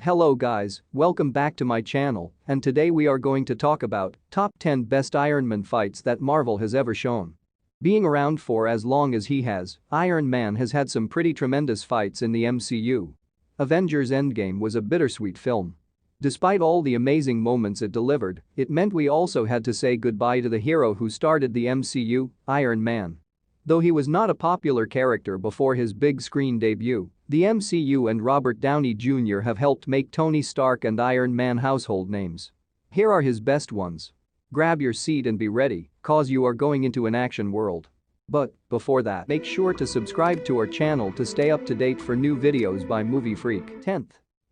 Hello guys, welcome back to my channel, and today we are going to talk about top 10 best Ironman fights that Marvel has ever shown. Being around for as long as he has, Iron Man has had some pretty tremendous fights in the MCU. Avengers Endgame was a bittersweet film. Despite all the amazing moments it delivered, it meant we also had to say goodbye to the hero who started the MCU, Iron Man. Though he was not a popular character before his big screen debut, the MCU and Robert Downey Jr. have helped make Tony Stark and Iron Man household names. Here are his best ones. Grab your seat and be ready, cause you are going into an action world. But, before that, make sure to subscribe to our channel to stay up to date for new videos by Movie Freak. 10th.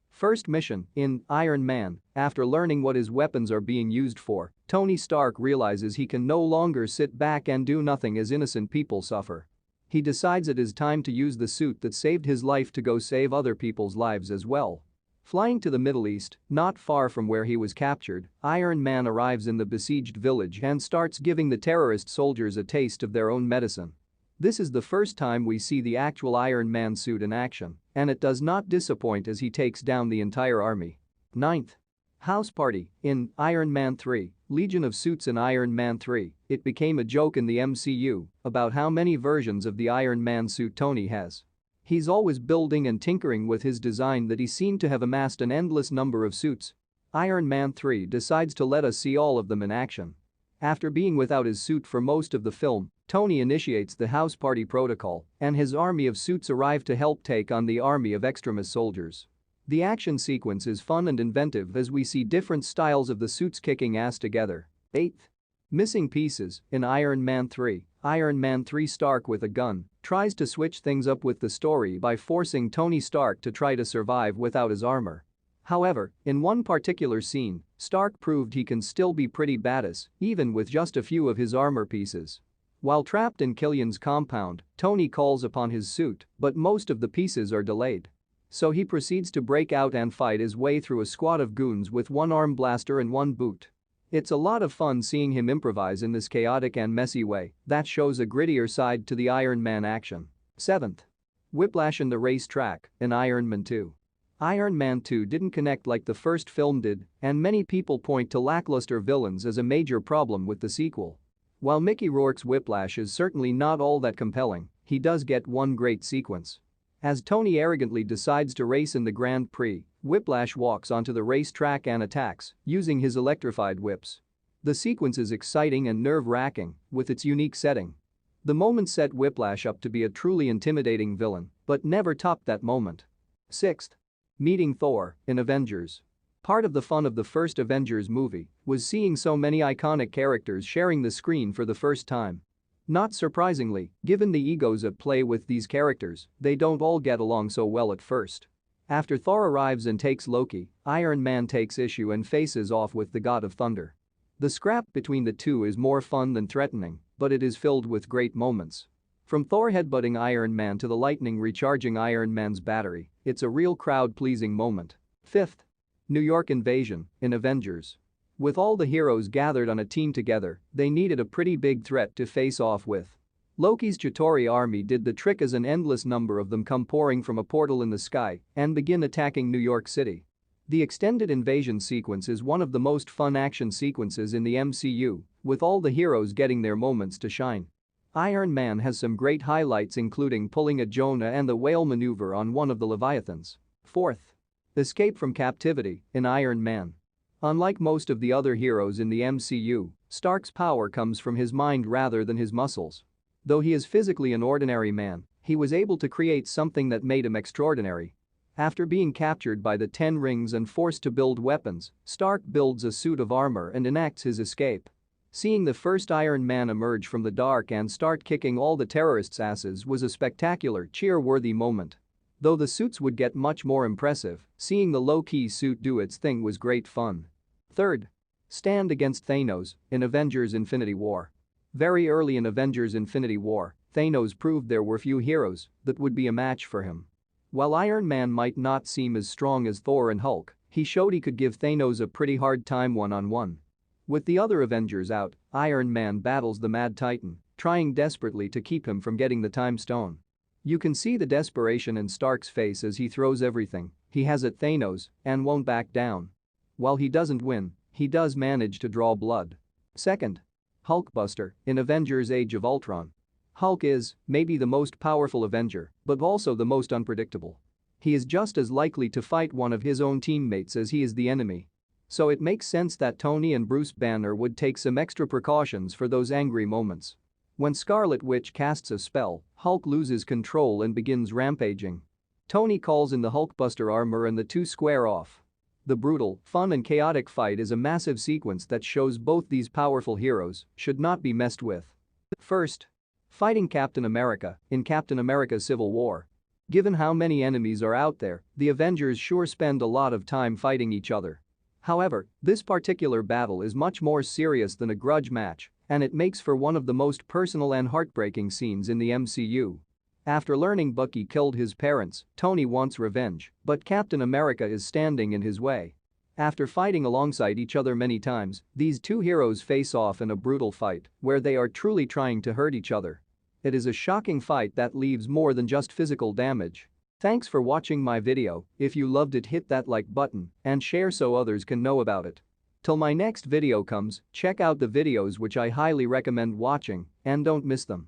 First mission, in Iron Man, after learning what his weapons are being used for, Tony Stark realizes he can no longer sit back and do nothing as innocent people suffer. He decides it is time to use the suit that saved his life to go save other people's lives as well. Flying to the Middle East, not far from where he was captured, Iron Man arrives in the besieged village and starts giving the terrorist soldiers a taste of their own medicine. This is the first time we see the actual Iron Man suit in action, and it does not disappoint as he takes down the entire army. 9th. House Party, in Iron Man 3, Legion of Suits. In Iron Man 3, it became a joke in the MCU about how many versions of the Iron Man suit Tony has. He's always building and tinkering with his design that he seemed to have amassed an endless number of suits. Iron Man 3 decides to let us see all of them in action. After being without his suit for most of the film, Tony initiates the House Party protocol, and his army of suits arrive to help take on the army of Extremis soldiers. The action sequence is fun and inventive as we see different styles of the suits kicking ass together. 8th. Missing pieces, in Iron Man 3, Iron Man 3 Stark with a gun tries to switch things up with the story by forcing Tony Stark to try to survive without his armor. However, in one particular scene, Stark proved he can still be pretty badass, even with just a few of his armor pieces. While trapped in Killian's compound, Tony calls upon his suit, but most of the pieces are delayed. So he proceeds to break out and fight his way through a squad of goons with one arm blaster and one boot. It's a lot of fun seeing him improvise in this chaotic and messy way that shows a grittier side to the Iron Man action. 7th. Whiplash in the racetrack, in Iron Man 2. Iron Man 2 didn't connect like the first film did, and many people point to lackluster villains as a major problem with the sequel. While Mickey Rourke's Whiplash is certainly not all that compelling, he does get one great sequence. As Tony arrogantly decides to race in the Grand Prix, Whiplash walks onto the racetrack and attacks, using his electrified whips. The sequence is exciting and nerve-wracking, with its unique setting. The moment set Whiplash up to be a truly intimidating villain, but never topped that moment. 6th. Meeting Thor, in Avengers. Part of the fun of the first Avengers movie was seeing so many iconic characters sharing the screen for the first time. Not surprisingly, given the egos at play with these characters, they don't all get along so well at first. After Thor arrives and takes Loki, Iron Man takes issue and faces off with the God of Thunder. The scrap between the two is more fun than threatening, but it is filled with great moments. From Thor headbutting Iron Man to the lightning recharging Iron Man's battery, it's a real crowd-pleasing moment. 5th. New York Invasion, in Avengers. With all the heroes gathered on a team together, they needed a pretty big threat to face off with. Loki's Chitauri army did the trick as an endless number of them come pouring from a portal in the sky and begin attacking New York City. The extended invasion sequence is one of the most fun action sequences in the MCU, with all the heroes getting their moments to shine. Iron Man has some great highlights including pulling a Jonah and the whale maneuver on one of the Leviathans. 4th. Escape from captivity, in Iron Man. Unlike most of the other heroes in the MCU, Stark's power comes from his mind rather than his muscles. Though he is physically an ordinary man, he was able to create something that made him extraordinary. After being captured by the Ten Rings and forced to build weapons, Stark builds a suit of armor and enacts his escape. Seeing the first Iron Man emerge from the dark and start kicking all the terrorists' asses was a spectacular, cheer-worthy moment. Though the suits would get much more impressive, seeing the low-key suit do its thing was great fun. 3rd. Stand against Thanos, in Avengers Infinity War. Very early in Avengers Infinity War, Thanos proved there were few heroes that would be a match for him. While Iron Man might not seem as strong as Thor and Hulk, he showed he could give Thanos a pretty hard time one-on-one. With the other Avengers out, Iron Man battles the Mad Titan, trying desperately to keep him from getting the Time Stone. You can see the desperation in Stark's face as he throws everything, He has it Thanos and won't back down. While he doesn't win, he does manage to draw blood. Second. Hulkbuster in Avengers Age of Ultron. Hulk is maybe the most powerful Avenger, but also the most unpredictable. He is just as likely to fight one of his own teammates as he is the enemy. So it makes sense that Tony and Bruce Banner would take some extra precautions for those angry moments. When Scarlet Witch casts a spell, Hulk loses control and begins rampaging. Tony calls in the Hulkbuster armor and the two square off. The brutal, fun and chaotic fight is a massive sequence that shows both these powerful heroes should not be messed with. First. Fighting Captain America in Captain America Civil War. Given how many enemies are out there, the Avengers sure spend a lot of time fighting each other. However, this particular battle is much more serious than a grudge match, and it makes for one of the most personal and heartbreaking scenes in the MCU. After learning Bucky killed his parents, Tony wants revenge, but Captain America is standing in his way. After fighting alongside each other many times, these two heroes face off in a brutal fight where they are truly trying to hurt each other. It is a shocking fight that leaves more than just physical damage. Thanks for watching my video. If you loved it, hit that like button and share so others can know about it. Till my next video comes, check out the videos which I highly recommend watching and don't miss them.